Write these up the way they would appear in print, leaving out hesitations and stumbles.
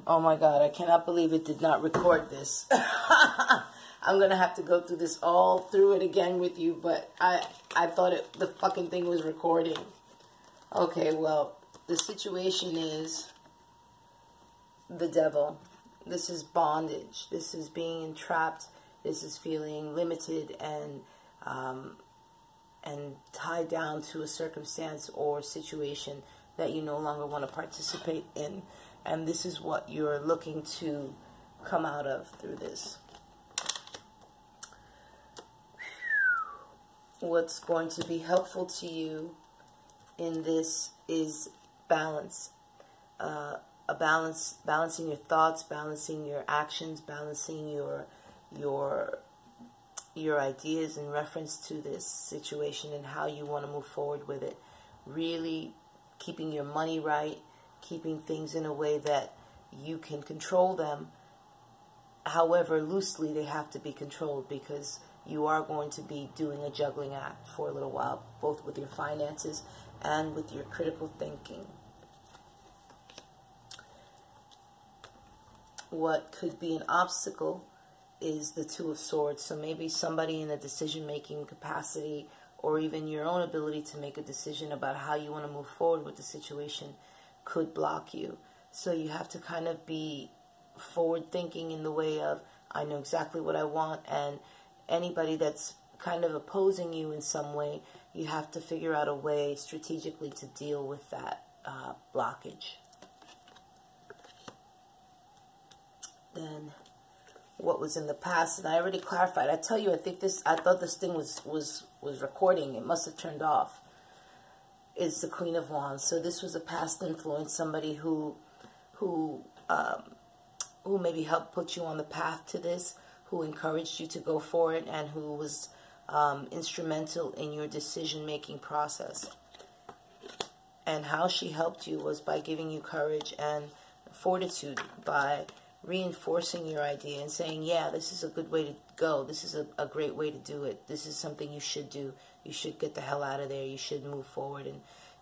Oh my God, I cannot believe it did not record this. I'm going to have to go through this all through it again with you, but I thought the fucking thing was recording. Okay, well, the situation is the devil. This is bondage. This is being entrapped. This is feeling limited and tied down to a circumstance or situation that you no longer want to participate in. And this is what you're looking to come out of through this. What's going to be helpful to you in this is balance. Balancing your thoughts, balancing your actions, balancing your ideas in reference to this situation and how you want to move forward with it. Really keeping your money right, keeping things in a way that you can control them. However, loosely they have to be controlled, because you are going to be doing a juggling act for a little while, both with your finances and with your critical thinking. What could be an obstacle is the Two of Swords. So maybe somebody in a decision-making capacity, or even your own ability to make a decision about how you want to move forward with the situation, could block you. So you have to kind of be forward-thinking in the way of, I know exactly what I want, and anybody that's kind of opposing you in some way, you have to figure out a way strategically to deal with that blockage. Then what was in the past, and I already clarified. I tell you, I thought this thing was recording. It must have turned off. It's the Queen of Wands. So this was a past influence, somebody who maybe helped put you on the path to this, who encouraged you to go for it, and who was instrumental in your decision-making process. And how she helped you was by giving you courage and fortitude, by reinforcing your idea and saying, yeah, this is a good way to go. This is a great way to do it. This is something you should do. You should get the hell out of there. You should move forward and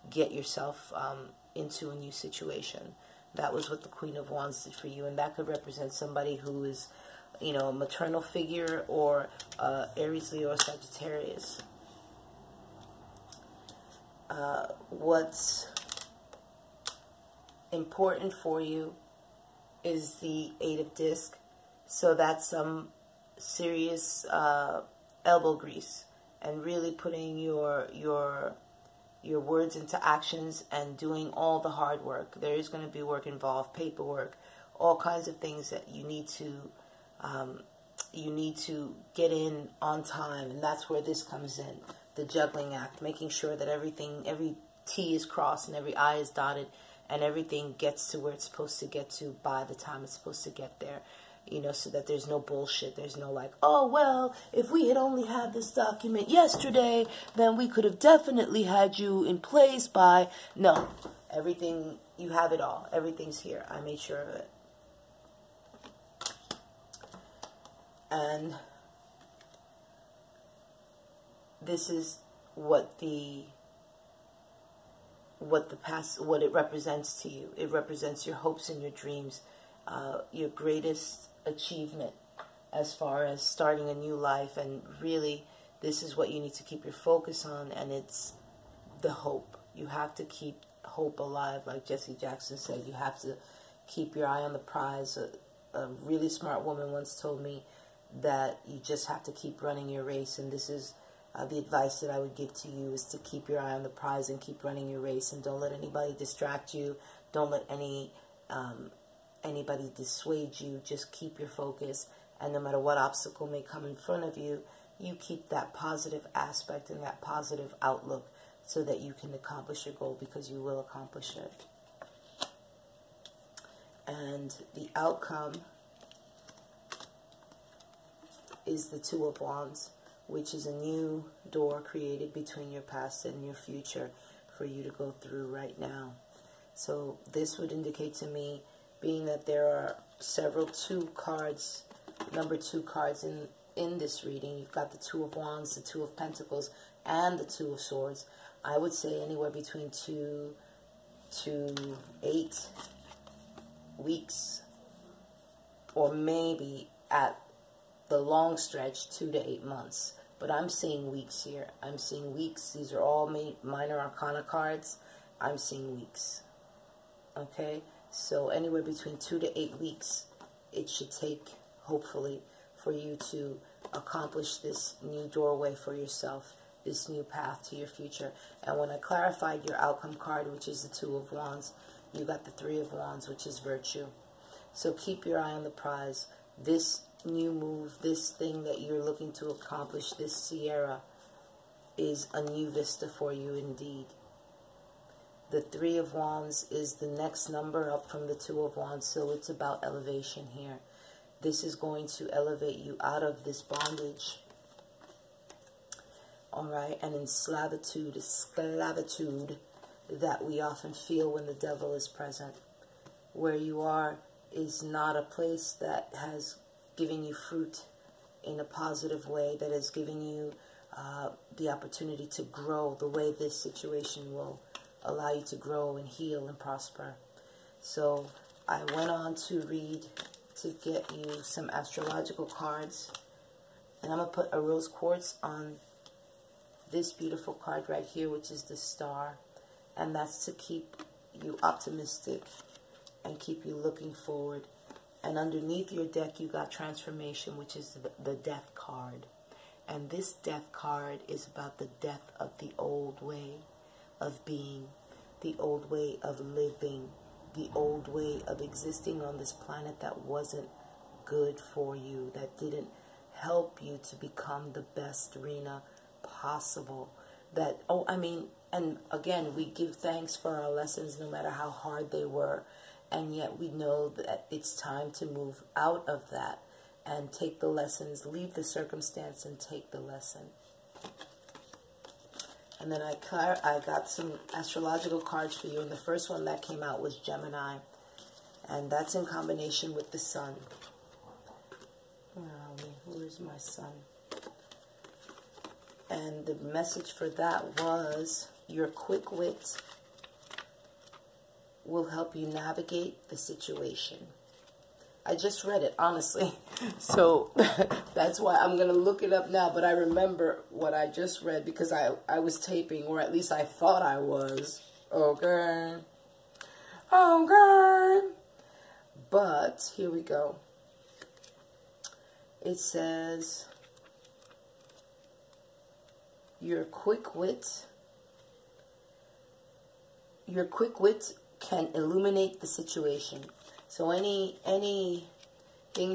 get yourself into a new situation. That was what the Queen of Wands did for you. And that could represent somebody who is, you know, a maternal figure, or Aries, Leo, or Sagittarius. What's important for you is the Eight of Disc. So that's some serious elbow grease, and really putting your words into actions and doing all the hard work. There is going to be work involved, paperwork, all kinds of things that you need to get in on time, and that's where this comes in. The juggling act, making sure that every T is crossed and every I is dotted, and everything gets to where it's supposed to get to by the time it's supposed to get there. You know, so that there's no bullshit. There's no like, oh, well, if we had only had this document yesterday, then we could have definitely had you in place by... No, everything, you have it all. Everything's here. I made sure of it. And this is what it represents to you. It represents your hopes and your dreams, your greatest achievement as far as starting a new life. And really, this is what you need to keep your focus on, and it's the hope. You have to keep hope alive, like Jesse Jackson said. You have to keep your eye on the prize. A really smart woman once told me that you just have to keep running your race, and this is the advice that I would give to you, is to keep your eye on the prize and keep running your race, and don't let anybody distract you. Don't let anybody dissuade you. Just keep your focus, and no matter what obstacle may come in front of you, you keep that positive aspect and that positive outlook so that you can accomplish your goal, because you will accomplish it. And the outcome is the Two of Wands, which is a new door created between your past and your future for you to go through right now. So this would indicate to me, being that there are several number two cards in this reading. You've got the Two of Wands, the Two of Pentacles, and the Two of Swords. I would say anywhere between 2 to 8 weeks or maybe at the long stretch 2 to 8 months. But I'm seeing weeks here. I'm seeing weeks. These are all minor arcana cards. I'm seeing weeks. Okay? So anywhere between 2 to 8 weeks, it should take, hopefully, for you to accomplish this new doorway for yourself, this new path to your future. And when I clarified your outcome card, which is the 2 of Wands, you got the 3 of Wands, which is virtue. So keep your eye on the prize. This new move, this thing that you're looking to accomplish, this Sierra, is a new vista for you indeed. The 3 of Wands is the next number up from the 2 of Wands, so it's about elevation here. This is going to elevate you out of this bondage. Alright, and in esclavitude that we often feel when the devil is present. Where you are is not a place that has given you fruit in a positive way, that has given you the opportunity to grow the way this situation will allow you to grow and heal and prosper. So I went on to read, to get you some astrological cards, and I'm going to put a rose quartz on this beautiful card right here, which is the star, and that's to keep you optimistic and keep you looking forward. And underneath your deck you got transformation, which is the death card, and this death card is about the death of the old way of being, the old way of living, the old way of existing on this planet that wasn't good for you, that didn't help you to become the best Rhina possible. That, and again, we give thanks for our lessons no matter how hard they were, and yet we know that it's time to move out of that and take the lessons, leave the circumstance and take the lesson. And then I got some astrological cards for you, and the first one that came out was Gemini, and that's in combination with the sun. Where are we? Where's my sun? And the message for that was, your quick wit will help you navigate the situation. I just read it, honestly. So that's why I'm going to look it up now. But I remember what I just read because I was taping, or at least I thought I was. Okay. Okay. But here we go. It says, your quick wit can illuminate the situation. So anything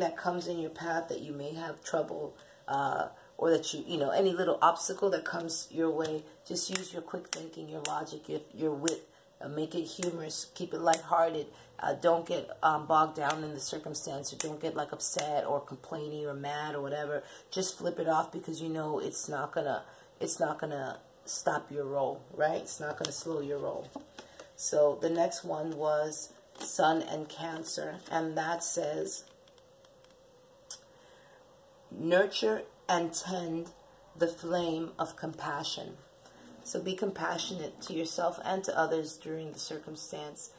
that comes in your path that you may have trouble, or that any little obstacle that comes your way, just use your quick thinking, your logic, your wit. Make it humorous, keep it lighthearted. Don't get bogged down in the circumstance, or don't get like upset or complaining or mad or whatever. Just flip it off, because you know it's not gonna stop your roll, right? It's not gonna slow your roll. So the next one was Sun and Cancer, and that says, nurture and tend the flame of compassion. So be compassionate to yourself and to others during the circumstance.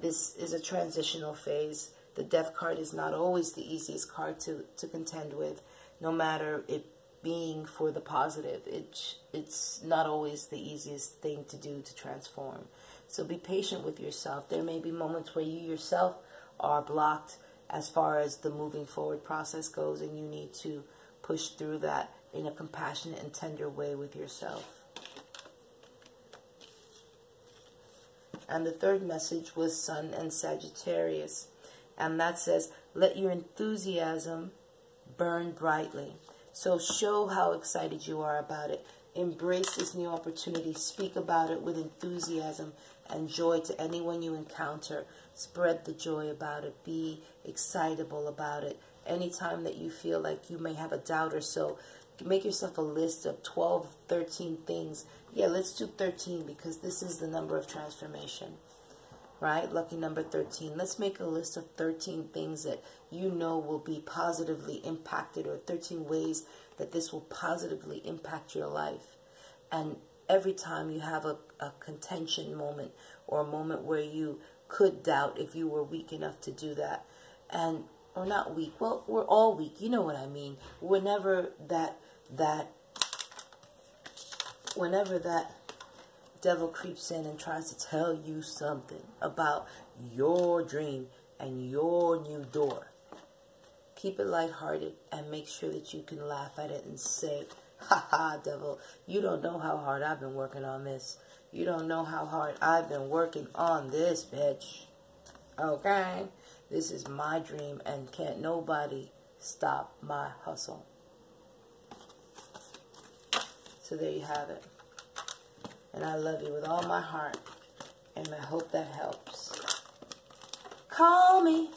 This is a transitional phase. The Death card is not always the easiest card to contend with, no matter it being for the positive. It's not always the easiest thing to do to transform. So be patient with yourself. There may be moments where you yourself are blocked as far as the moving forward process goes, and you need to push through that in a compassionate and tender way with yourself. And the third message was Sun and Sagittarius, and that says, let your enthusiasm burn brightly. So show how excited you are about it. Embrace this new opportunity. Speak about it with enthusiasm and joy to anyone you encounter. Spread the joy about it. Be excitable about it. Anytime that you feel like you may have a doubt or so, make yourself a list of 12, 13 things. Yeah, let's do 13 because this is the number of transformation, right? Lucky number 13. Let's make a list of 13 things that you know will be positively impacted, or 13 ways that this will positively impact your life. And every time you have a contention moment, or a moment where you could doubt if you were weak enough to do that, and or not weak. Well, we're all weak. You know what I mean. Whenever that devil creeps in and tries to tell you something about your dream and your new door, keep it lighthearted and make sure that you can laugh at it and say, ha ha, devil, you don't know how hard I've been working on this. You don't know how hard I've been working on this, bitch. Okay? This is my dream, and can't nobody stop my hustle. So there you have it. And I love you with all my heart. And I hope that helps. Call me.